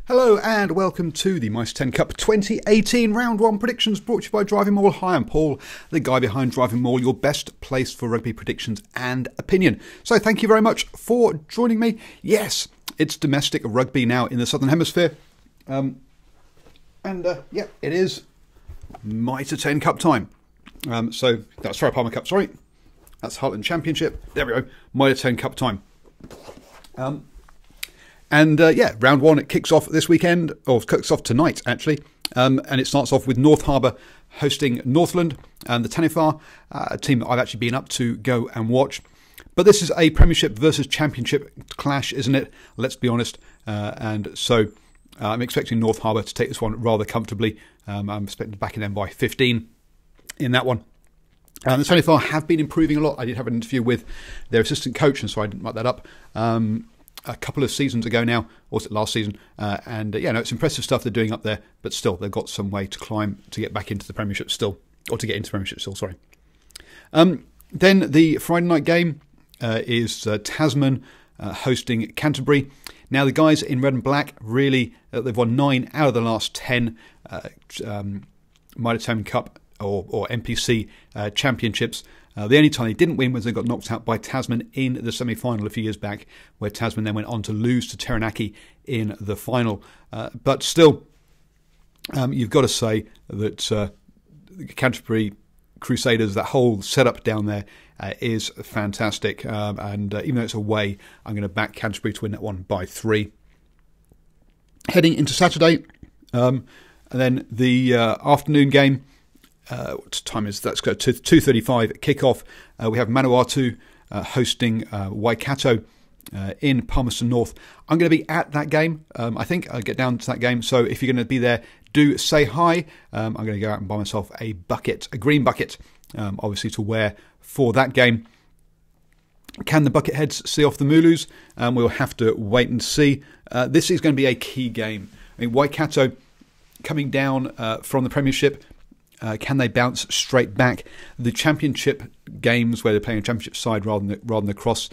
Hello and welcome to the Mitre10 Cup 2018 Round 1 predictions brought to you by DrivingMaul. Hi, I'm Paul, the guy behind DrivingMaul, your best place for rugby predictions and opinion. So thank you very much for joining me. Yes, it's domestic rugby now in the Southern Hemisphere. Yeah, it is Mitre10 Cup time. So that's Palmer Cup, sorry. That's Heartland Championship. There we go, Mitre10 Cup time. Yeah, round one, it kicks off this weekend, or kicks off tonight, actually. And it starts off with North Harbour hosting Northland, and the Tanifar, a team that I've actually been up to go and watch. But this is a Premiership versus Championship clash, isn't it? Let's be honest. And so I'm expecting North Harbour to take this one rather comfortably. I'm expecting backing them by 15 in that one. The Tanifar have been improving a lot. I did have an interview with their assistant coach, and so I didn't mark that up. A couple of seasons ago now, or was it last season? It's impressive stuff they're doing up there, but still, they've got some way to climb to get back into the Premiership still, or to get into the Premiership still, sorry. Then the Friday night game is Tasman hosting Canterbury. Now, the guys in red and black, really, they've won 9 out of the last 10 Mitre10 Cup or NPC championships. The only time they didn't win was they got knocked out by Tasman in the semi-final a few years back, where Tasman then went on to lose to Taranaki in the final. But still, you've got to say that the Canterbury Crusaders, that whole setup down there is fantastic. Even though it's away, I'm going to back Canterbury to win that one by 3. Heading into Saturday, and then the afternoon game. What time is that? Let's go to 2:35 kickoff. We have Manawatu hosting Waikato in Palmerston North. I'm going to be at that game. I think I'll get down to that game. So if you're going to be there, do say hi. I'm going to go out and buy myself a green bucket, obviously to wear for that game. Can the Bucketheads see off the Mooloos? We'll have to wait and see. This is going to be a key game. I mean, Waikato coming down from the Premiership. Can they bounce straight back? The championship games, where they're playing a championship side rather than the cross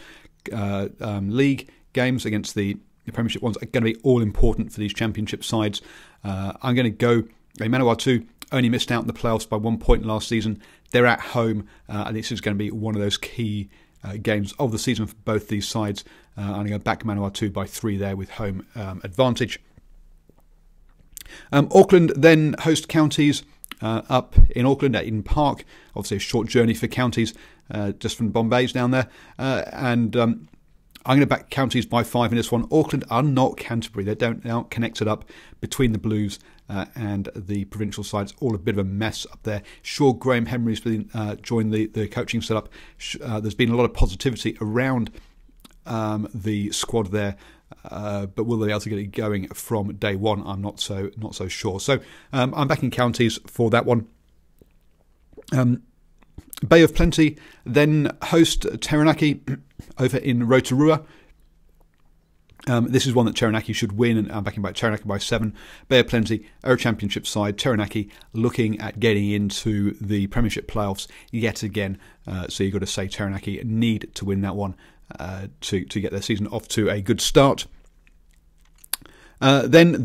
league games against the Premiership ones, are going to be all important for these championship sides. I'm going to go. Manawatu only missed out in the playoffs by 1 point last season. They're at home, and this is going to be one of those key games of the season for both these sides. I'm going to go back Manawatu by 3 there with home advantage. Auckland then host Counties. Up in Auckland at Eden Park, obviously a short journey for Counties, just from Bombay's down there. I'm going to back Counties by 5 in this one. Auckland are not Canterbury; they're not connected up between the Blues and the provincial sides. All a bit of a mess up there. Sure, Graham Henry's been joined the coaching setup. There's been a lot of positivity around the squad there. But will they be able to get it going from day one? I'm not so sure. So I'm backing Counties for that one. Bay of Plenty then host Taranaki over in Rotorua. This is one that Taranaki should win, and I'm backing Taranaki by 7. Bay of Plenty are a championship side. Taranaki looking at getting into the Premiership playoffs yet again. So you've got to say Taranaki need to win that one. To get their season off to a good start. Then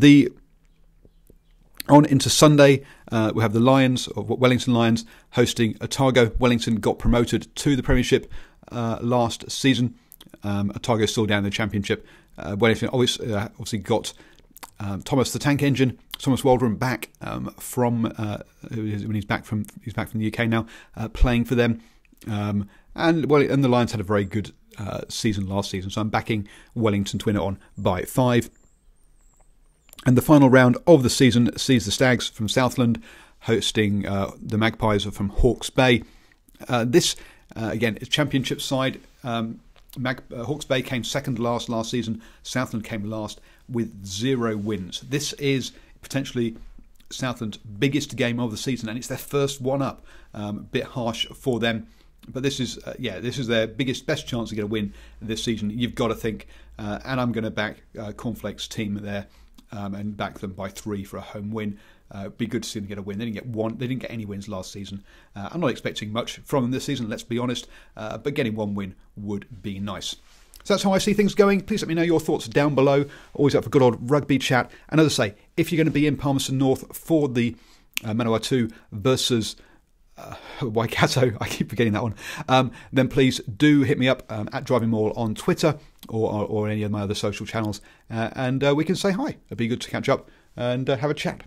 on into Sunday, we have the Lions, or Wellington Lions, hosting Otago. Wellington got promoted to the Premiership last season. Otago still down in the Championship. Wellington obviously got Thomas the Tank Engine, Thomas Waldron back from when he's back from the UK now, playing for them. And the Lions had a very good season last season, so I'm backing Wellington to win it on by 5. And the final round of the season sees the Stags from Southland hosting the Magpies from Hawke's Bay. This, again, is championship side. Hawke's Bay came second last season. Southland came last with 0 wins. This is potentially Southland's biggest game of the season, and it's their first one up. A bit harsh for them. But this is their best chance to get a win this season. You've got to think, and I'm going to back Cornflake's team there and back them by 3 for a home win. Be good to see them get a win. They didn't get any wins last season. I'm not expecting much from them this season, let's be honest. But getting 1 win would be nice. So that's how I see things going. Please let me know your thoughts down below. Always up for good old rugby chat. And as I say, if you're going to be in Palmerston North for the Manawatu versus Waikato, I keep forgetting that one, then please do hit me up at DrivingMaul on Twitter or any of my other social channels, and we can say hi. It'd be good to catch up and have a chat.